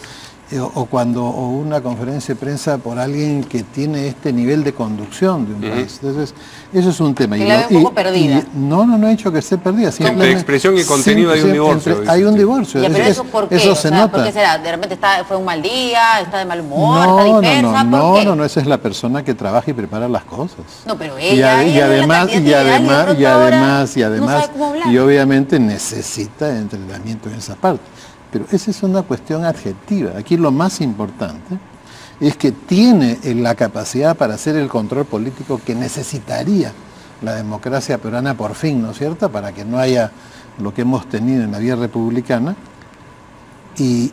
o una conferencia de prensa por alguien que tiene este nivel de conducción de un país. Entonces, eso es un tema. Que la ve un poco perdida. No he dicho que esté perdida. Entre expresión y contenido hay un divorcio. Hay un divorcio. ¿Pero eso por qué? Eso se nota. ¿Por qué será? ¿De repente fue un mal día, está de mal humor, está dispersa? No, esa es la persona que trabaja y prepara las cosas. No, pero ella y obviamente necesita entrenamiento en esa parte. Pero esa es una cuestión adjetiva. Aquí lo más importante es que tiene la capacidad para hacer el control político que necesitaría la democracia peruana por fin, ¿no es cierto?, para que no haya lo que hemos tenido en la vía republicana. Y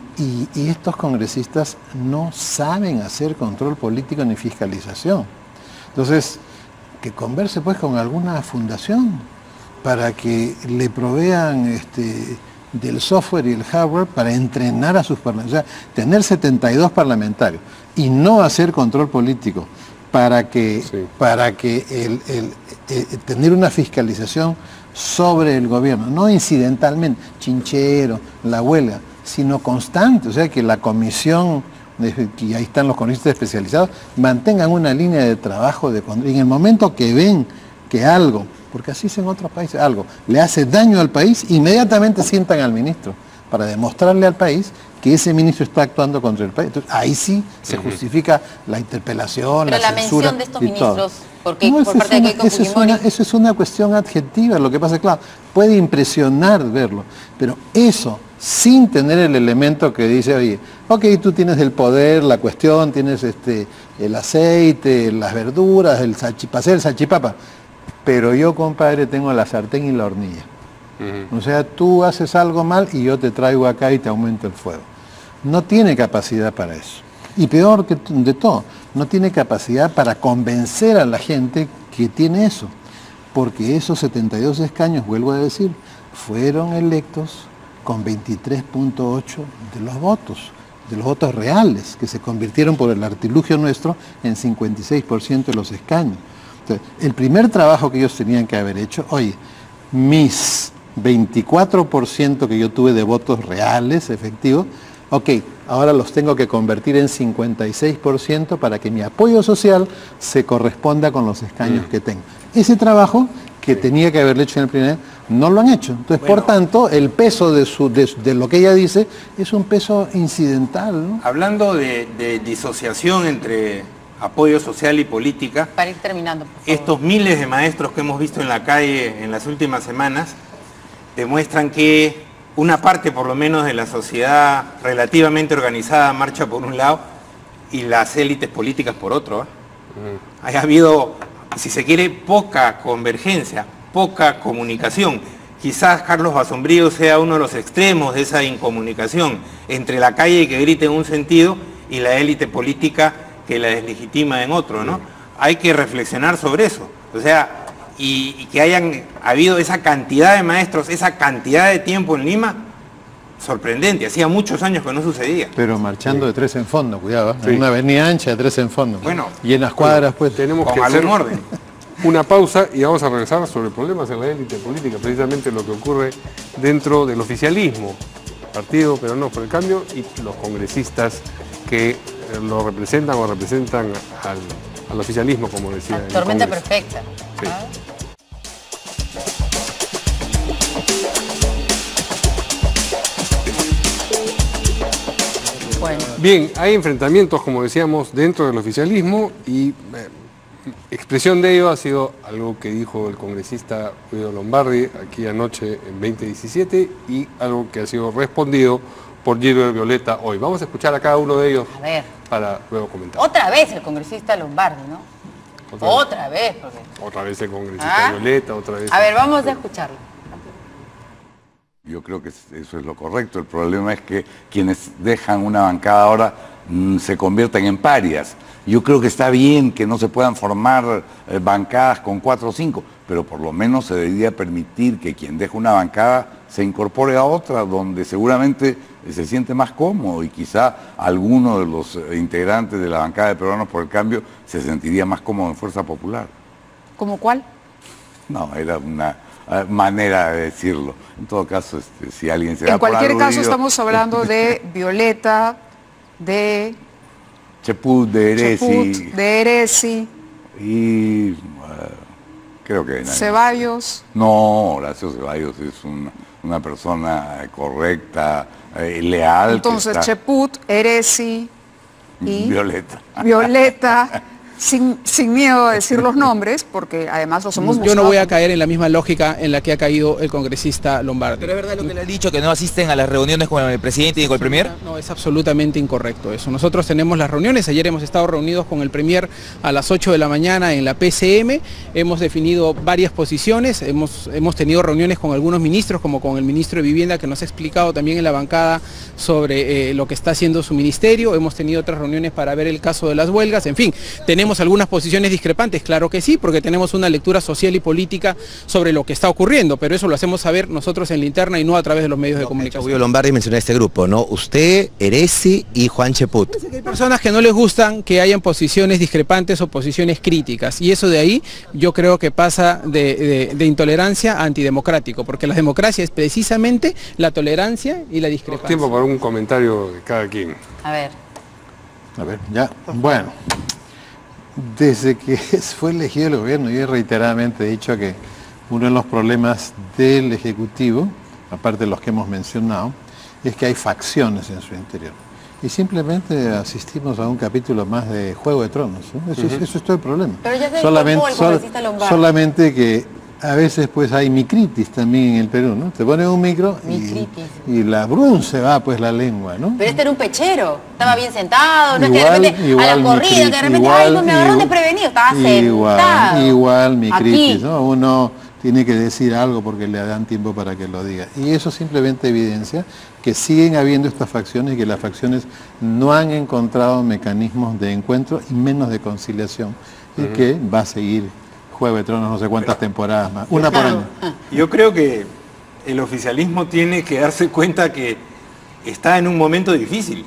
estos congresistas no saben hacer control político ni fiscalización. Entonces, que converse pues con alguna fundación para que le provean del software y el hardware para entrenar a sus parlamentarios. O sea, tener 72 parlamentarios y no hacer control político para que tener una fiscalización sobre el gobierno, no incidentalmente, chinchero, la huelga, sino constante. O sea, que la comisión, y ahí están los congresistas especializados, mantengan una línea de trabajo y en el momento que ven que algo, porque así es en otros países, algo le hace daño al país, inmediatamente sientan al ministro para demostrarle al país que ese ministro está actuando contra el país. Entonces, ahí sí se justifica la interpelación, pero la censura mención de estos y ministros, todo. porque por parte de Keiko Fujimori... Eso es una cuestión adjetiva. Lo que pasa es, claro, puede impresionar verlo, pero eso, sin tener el elemento que dice, oye, ok, tú tienes el poder, la cuestión, tienes el aceite, las verduras, el salchipapa, pero yo, compadre, tengo la sartén y la hornilla. O sea, tú haces algo mal y yo te traigo acá y te aumento el fuego. No tiene capacidad para eso. Y peor que de todo, no tiene capacidad para convencer a la gente que tiene eso. Porque esos 72 escaños, vuelvo a decir, fueron electos con 23.8 de los votos reales, que se convirtieron por el artilugio nuestro en 56% de los escaños. Entonces, el primer trabajo que ellos tenían que haber hecho, oye, mis 24% que yo tuve de votos reales, efectivos, ok, ahora los tengo que convertir en 56% para que mi apoyo social se corresponda con los escaños que tengo. Ese trabajo que tenía que haberle hecho en el primer, no lo han hecho. Entonces, por tanto, el peso de lo que ella dice es un peso incidental, ¿no? Hablando de disociación entre apoyo social y política, para ir terminando, por favor. Estos miles de maestros que hemos visto en la calle en las últimas semanas demuestran que una parte por lo menos de la sociedad relativamente organizada marcha por un lado y las élites políticas por otro. Ha habido, si se quiere, poca convergencia, poca comunicación. Quizás Carlos Basombrío sea uno de los extremos de esa incomunicación entre la calle que grita en un sentido y la élite política que la deslegitima en otro, ¿no? Hay que reflexionar sobre eso. O sea, y que hayan habido esa cantidad de maestros, esa cantidad de tiempo en Lima, sorprendente. Hacía muchos años que no sucedía. Pero marchando de tres en fondo, cuidado, en una avenida ancha de tres en fondo. Bueno, y en las cuadras, pues, tenemos que hacer orden. Una pausa y vamos a regresar sobre problemas en la élite política, precisamente lo que ocurre dentro del oficialismo, Partido Peruano por el Cambio, y los congresistas que lo representan o representan al oficialismo, como decía. La tormenta perfecta. Sí. Bueno. Bien, hay enfrentamientos, como decíamos, dentro del oficialismo y expresión de ello ha sido algo que dijo el congresista Guido Lombardi aquí anoche en 2017 y algo que ha sido respondido por Gilbert Violeta hoy. Vamos a escuchar a cada uno de ellos para luego comentar. Otra vez el congresista Lombardi, ¿no? Otra vez. Otra vez el congresista Violeta, otra vez... A ver, vamos a escucharlo. Yo creo que eso es lo correcto. El problema es que quienes dejan una bancada ahora se convierten en parias. Yo creo que está bien que no se puedan formar bancadas con 4 o 5, pero por lo menos se debería permitir que quien deja una bancada se incorpore a otra donde seguramente se siente más cómodo y quizá alguno de los integrantes de la bancada de Peruanos por el Cambio se sentiría más cómodo en Fuerza Popular. ¿Cómo cuál? No, era una manera de decirlo. En todo caso, si alguien se da En cualquier por caso aludido, estamos hablando de Violeta, de Cheput, de Eresi y creo que Ceballos. No, Horacio Ceballos es una persona correcta, leal. Entonces Cheput, Eresi y Violeta. Sin miedo a decir los nombres, porque además los hemos buscado. Yo no voy a caer en la misma lógica en la que ha caído el congresista Lombardi. ¿Pero es verdad lo que le ha dicho, que no asisten a las reuniones con el presidente y con el premier? No, es absolutamente incorrecto eso. Nosotros tenemos las reuniones, ayer hemos estado reunidos con el premier a las 8 de la mañana en la PCM, hemos definido varias posiciones, hemos tenido reuniones con algunos ministros, como con el ministro de Vivienda, que nos ha explicado también en la bancada sobre lo que está haciendo su ministerio, hemos tenido otras reuniones para ver el caso de las huelgas, en fin, tenemos algunas posiciones discrepantes, claro que sí, porque tenemos una lectura social y política sobre lo que está ocurriendo, pero eso lo hacemos saber nosotros en la interna y no a través de los medios de comunicación. Julio Lombardi mencionó este grupo, ¿no? Usted, Eresi y Juan Cheput. Hay personas que no les gustan que hayan posiciones discrepantes o posiciones críticas, y eso de ahí yo creo que pasa de intolerancia a antidemocrático, porque la democracia es precisamente la tolerancia y la discrepancia. Tiempo para un comentario de cada quien. A ver, ya. Bueno, desde que fue elegido el gobierno, yo reiteradamente he dicho que uno de los problemas del Ejecutivo, aparte de los que hemos mencionado, es que hay facciones en su interior. Y simplemente asistimos a un capítulo más de Juego de Tronos, ¿no? Eso es todo el problema. Pero ya se solamente, el congresista Lombardi. Solamente que a veces pues hay micritis también en el Perú, ¿no? Te ponen un micro y la brun se va pues la lengua, ¿no? Pero este era un pechero, estaba bien sentado, no es que de repente a la corrida, que de repente, ay, no me agarraron desprevenido, estaba sentado. Igual micritis, ¿no? Uno tiene que decir algo porque le dan tiempo para que lo diga. Y eso simplemente evidencia que siguen habiendo estas facciones y que las facciones no han encontrado mecanismos de encuentro y menos de conciliación y que va a seguir Juego de Tronos no sé cuántas temporadas más, una por año. Yo creo que el oficialismo tiene que darse cuenta que está en un momento difícil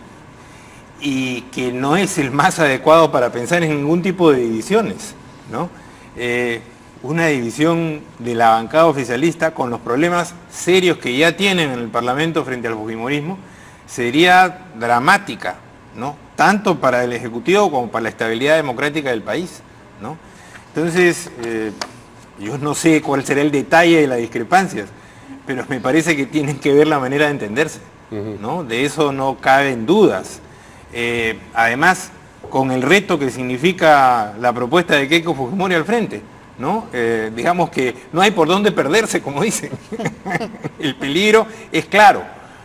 y que no es el más adecuado para pensar en ningún tipo de divisiones, ¿no? Una división de la bancada oficialista con los problemas serios que ya tienen en el Parlamento frente al fujimorismo sería dramática, ¿no? Tanto para el Ejecutivo como para la estabilidad democrática del país, ¿no? Entonces, yo no sé cuál será el detalle de las discrepancias, pero me parece que tienen que ver la manera de entenderse, ¿no? De eso no caben dudas. Además, con el reto que significa la propuesta de Keiko Fujimori al frente, ¿no? Digamos que no hay por dónde perderse, como dicen. El peligro es claro,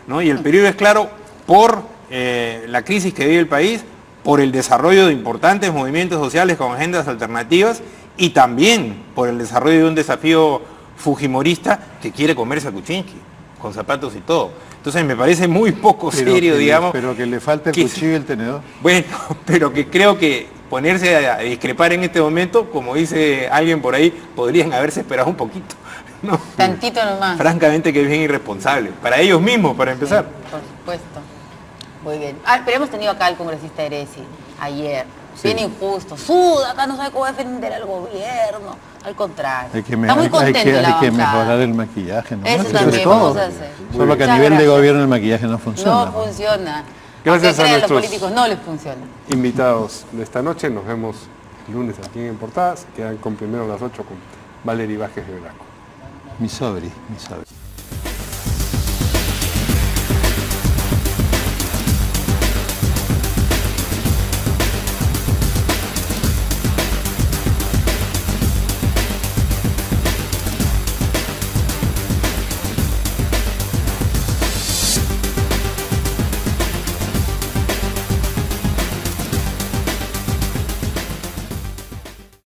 ¿no? Y el peligro es claro por la crisis que vive el país, por el desarrollo de importantes movimientos sociales con agendas alternativas y también por el desarrollo de un desafío fujimorista que quiere comerse a Kuczynski, con zapatos y todo. Entonces me parece muy poco serio, digamos. Pero que le falta el cuchillo y el tenedor. Bueno, pero que creo que ponerse a discrepar en este momento, como dice alguien por ahí, podrían haberse esperado un poquito, ¿no? Tantito nomás. Francamente que es bien irresponsable, para ellos mismos, para empezar. Sí, por supuesto. Muy bien. Pero hemos tenido acá al congresista Eresi ayer. Bien injusto. Suda, acá no sabe cómo defender al gobierno. Al contrario. Está muy contento hay que mejorar el maquillaje, ¿no? Eso también vamos a hacer. Solo que a nivel de gobierno el maquillaje no funciona. No funciona. Gracias a nuestros los políticos no les funciona. Invitados de esta noche. Nos vemos el lunes aquí en Portadas. Quedan con primero a las 8 con Valery Vázquez de Velasco. Mi sobri.